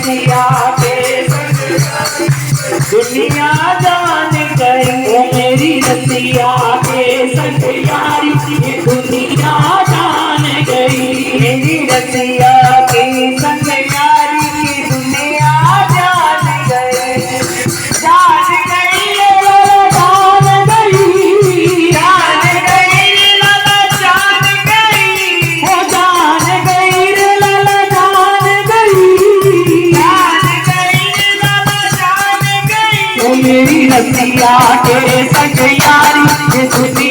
रसिया के दुनिया जान गई। ओ मेरी रसिया के संग यारी ये दुनिया जान गई। मेरी रसिया के संग यारी की दुनिया जान गई। जान गई जान गई जान गई लाला जान गई। ओ जान गई लाला जान गई जान गई लाला जान गई। ओ मेरी रसिया के संग यारी ये दुनिया